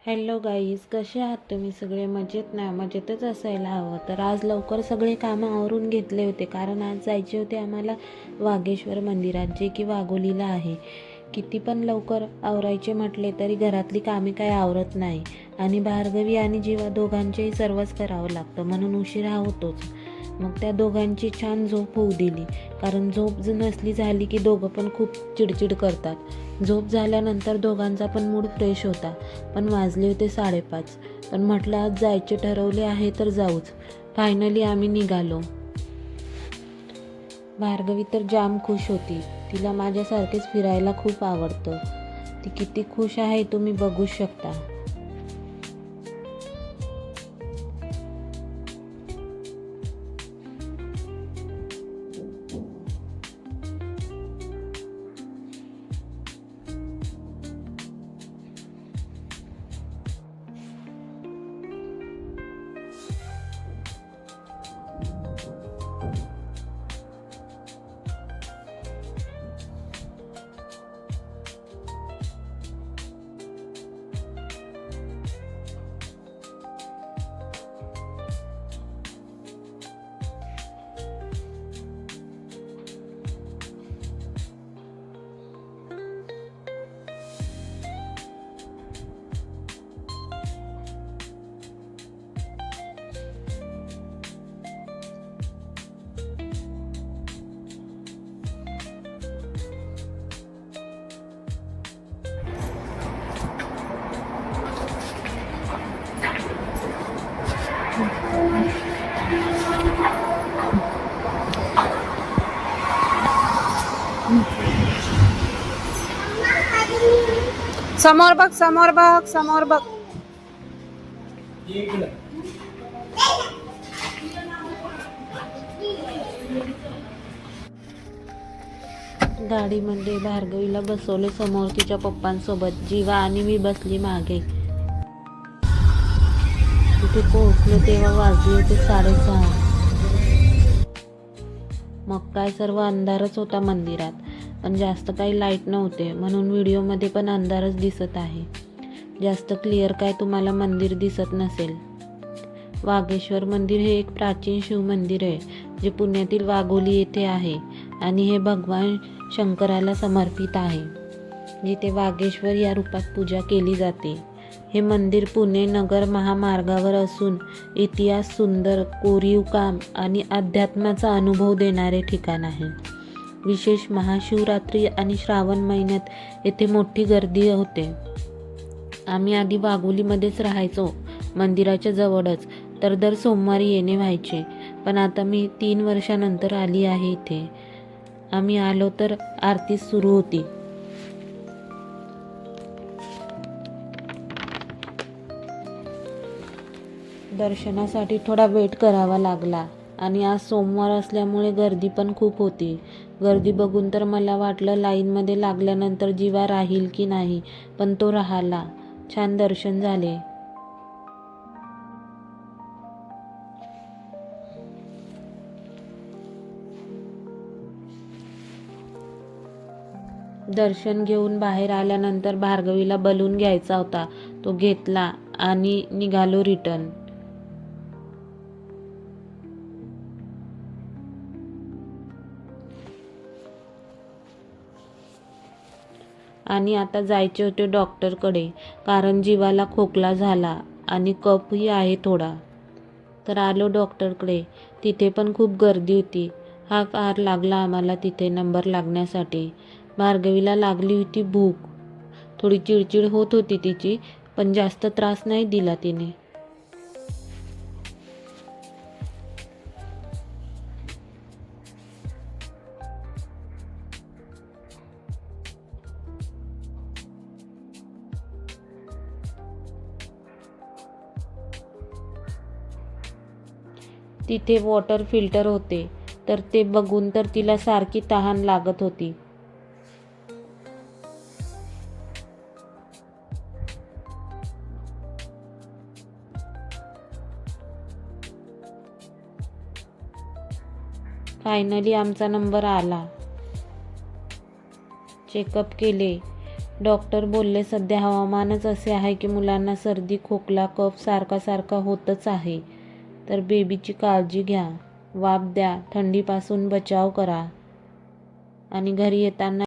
Hello guys, कसे आहात तुम्ही सगळे? मजेत ना? मजेतच असायला हवं. तर आज लवकर सगळे कामं आवरून घेतले होते, कारण आज जायचे होते आम्हाला वाघेश्वर मंदिरात, जे की वाघोलीला आहे. किती पण लवकर आवरायचे म्हटले तरी घरातली कामे काही आवरत नाही, आणि भार्गवी आणि जीवा दोघांचेही सर्वच करावं लागतं, म्हणून उशिरा होतोच. मग त्या दोघांची छान झोप होऊ दिली, कारण झोप नसली झाली की दोघं पण खूप चिडचिड करतात. झोप झाल्यानंतर दोघांचा पण मूड फ्रेश होता. पण वाजले होते 5:30. पण म्हटलं आज जायचे ठरवले आहे तर जाऊच. फायनली आम्ही निघालो. भार्गवी तर जाम खुश होती. तिला माझ्यासारखेच फिरायला खूप आवडतं. ती किती खुश आहे तुम्ही बघू शकता. समोर बघ, समोर बघ, समोर बघ. गाडीमध्ये भार्गवीला बसवले समोर तिच्या पप्पांसोबत. जीवा आणि मी बसली मागे. तिथे पोहोचलो तेव्हा वाजले होते 6:30. मग काय सर्व अंधारच होता मंदिरात, पण जास्त काही लाईट नव्हते, म्हणून व्हिडिओमध्ये पण अंधारच दिसत आहे. जास्त क्लिअर काय तुम्हाला मंदिर दिसत नसेल. वाघेश्वर मंदिर हे एक प्राचीन शिवमंदिर आहे, जे पुण्यातील वाघोली येथे आहे, आणि हे भगवान शंकराला समर्पित आहे, जिथे वाघेश्वर या रूपात पूजा केली जाते. हे मंदिर पुणे नगर महामार्गावर असून इतिहास, सुंदर कोरीव काम आणि अध्यात्माचा अनुभव देणारे ठिकाण आहे. विशेष महाशिवरात्री आणि श्रावण महिन्यात येथे मोठी गर्दी होते. आम्ही आधी वाघोलीमध्येच राहायचो, मंदिराच्या जवळच, तर दर सोमवारी येणे व्हायचे. पण आता मी 3 वर्षानंतर आली आहे इथे. आम्ही आलो तर आरती सुरू होती. दर्शनासाठी थोडा वेट करावा लागला, आणि आज सोमवार असल्यामुळे गर्दी पण खूप होती. गर्दी बघून तर मला वाटलं लाईनमध्ये लागल्यानंतर जीवा राहील की नाही, पण तो राहिला. छान दर्शन झाले. दर्शन घेऊन बाहेर आल्यानंतर भार्गवीला बलून घ्यायचा होता, तो घेतला आणि निघालो रिटर्न. आणि आता जायचे होते डॉक्टरकडे, कारण जीवाला खोकला झाला आणि कफही आहे थोडा. तर आलो डॉक्टरकडे. तिथे पण खूप गर्दी होती. हाफ आवर लागला आम्हाला तिथे नंबर लागण्यासाठी. भार्गवीला लागली होती भूक. थोडी चिडचिड होत होती तिची, पण जास्त त्रास नाही दिला तिने. तिथे वॉटर फिल्टर होते, तर ते बघून तर तिला सारखी तहान लागत होती. फायनली आमचा नंबर आला. चेकअप केले. डॉक्टर बोलले सध्या हवामानच असे आहे की मुलांना सर्दी खोकला कफ सारखा होतच आहे. तर बेबीची काळजी घ्या, वाफ द्या, थंडीपासून बचाव करा आणि घरी येताना